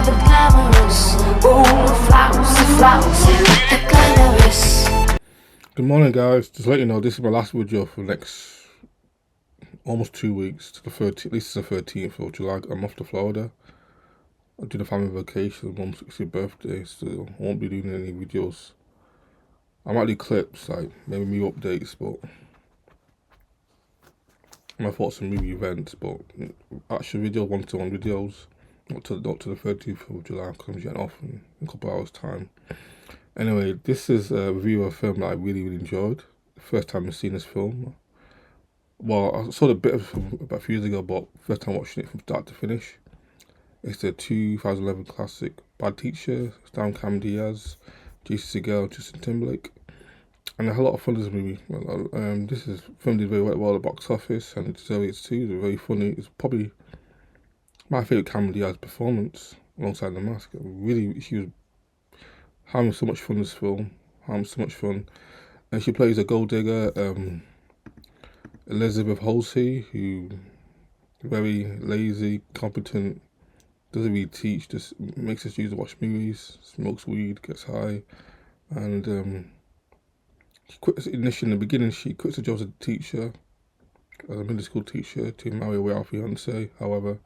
the glamorous. All the flowers, and the glamorous. Good morning, guys. Just to let you know, this is my last video for the next almost 2 weeks, to the 13th, at least it's the 13th of July. I'm off to Florida. I did a family vacation, Mum's 60th birthday, so I won't be doing any videos. I might do clips, like maybe new updates, but my thoughts on movie events, but actual video, one-to-one videos, not to the 13th of July, because I'm getting off in a couple hours' time. Anyway, this is a review of a film that I really enjoyed. The first time I've seen this film. Well, I saw a bit of the film about a few years ago, but first time watching it from start to finish. It's the 2011 classic Bad Teacher, starring Cameron Diaz, Jason Segel, Justin Timberlake. And I had a lot of fun with this movie. This is film did very well at the box office, and it's too. It's very funny. It's probably my favourite Cameron Diaz performance alongside The Mask. Really, she was having so much fun in this film. Having so much fun. And she plays a gold digger, Elizabeth Halsey, who very lazy, competent, doesn't really teach, just makes us use to watch movies, smokes weed, gets high, and she quits initially in the beginning. She quits her job as a teacher, as a middle school teacher, to marry away our fiance. However,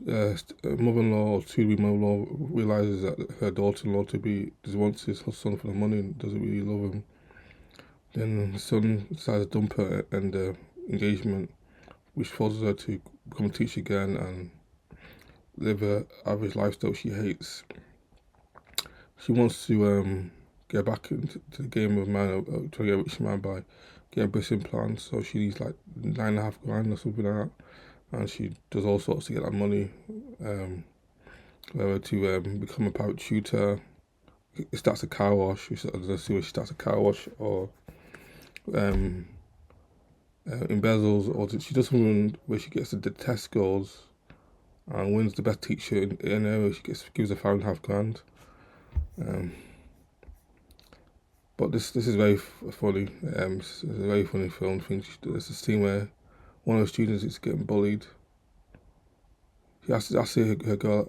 mother-in-law or to-be mother-in-law realizes that her daughter-in-law just wants her son for the money and doesn't really love him. Then the son decides to dump her and the engagement, which forces her to become a teacher again and live an average lifestyle she hates. She wants to get back into the game of man, trying to get a rich man by getting a breast implant, so she needs like $9.5 grand or something like that, and she does all sorts to get that money, whether to become a private tutor. It starts a car wash, she starts a car wash, or embezzles, or she does something where she gets the test scores and wins the best teacher in an area. She gives her $5.5 grand. But this is very funny. It's a very funny film. I think there's a scene where one of the students is getting bullied. She asks her girl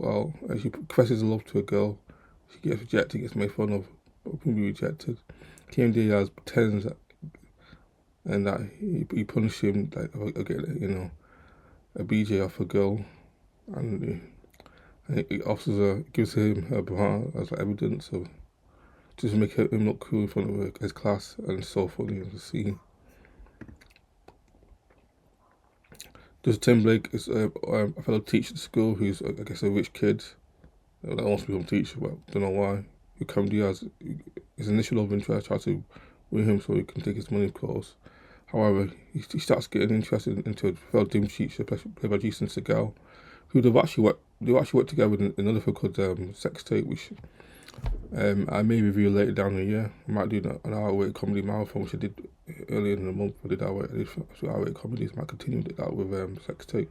out, and she professes love to a girl. She gets rejected, gets made fun of, but be rejected. Cameron Diaz pretends that, and that he punished him, like, again, a BJ off a girl, and he gives him her bra as like evidence of, just to make him look cool in front of his class, and it's so funny to see. Justin Timberlake is a fellow teacher at school who's, I guess, a rich kid that wants to become a teacher, but don't know why. Who Cameron Diaz, his initial love interest, tries to win him so he can take his money, of course. However, he starts getting interested into a fellow gym teacher played by Jason Segel, who they've actually worked together in another film called Sex Tape, which I may review later down the year. I might do an R-rated comedy marathon, which I did earlier in the month. I did R-rated comedies. I might continue that with Sex Tape.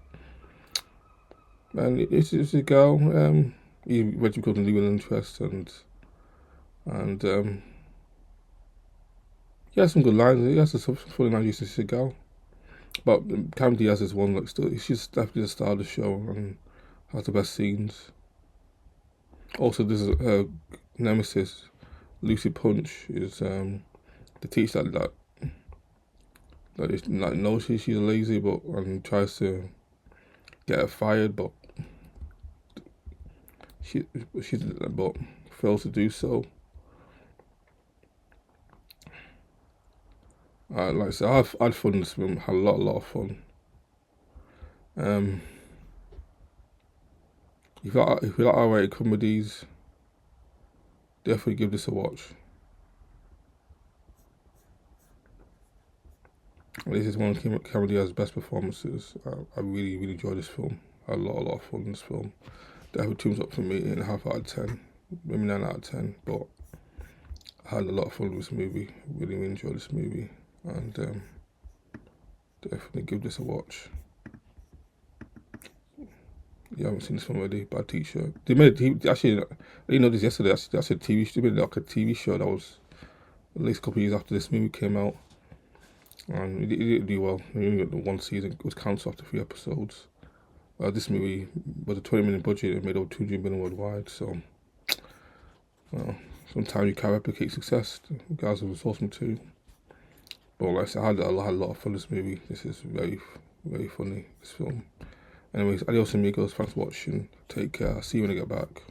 And it's a girl. He eventually becomes a legal interest, and he has some good lines. He has some funny lines. He's a girl, but Cameron Diaz is one that she's definitely the star of the show and has the best scenes. Also, this is her nemesis, Lucy Punch, is the teacher that knows she's lazy, and tries to get her fired, but she fails to do so. Like I said, I had fun in this film. Had a lot of fun. If you like R-rated comedies, definitely give this a watch. This is one of Cameron Diaz's best performances. I really enjoyed this film. I had a lot of fun in this film. Definitely tunes up for me 8.5 out of 10, maybe 9 out of 10. But I had a lot of fun with this movie. Really enjoyed this movie, and definitely give this a watch. You haven't seen this film already? Bad Teacher. They made actually. I didn't know this yesterday. That's a TV show. They made like a TV show that was at least a couple of years after this movie came out, and it didn't do well. It only got the one season. It was cancelled after 3 episodes. This movie was a 20 million budget and made over 200 million worldwide. So, well, sometimes you can't replicate success. The guys are resourceful too. But like I said, I had a lot of fun this movie. This is very, very funny, this film. Anyways, adios amigos, thanks for watching. Take care, I'll see you when I get back.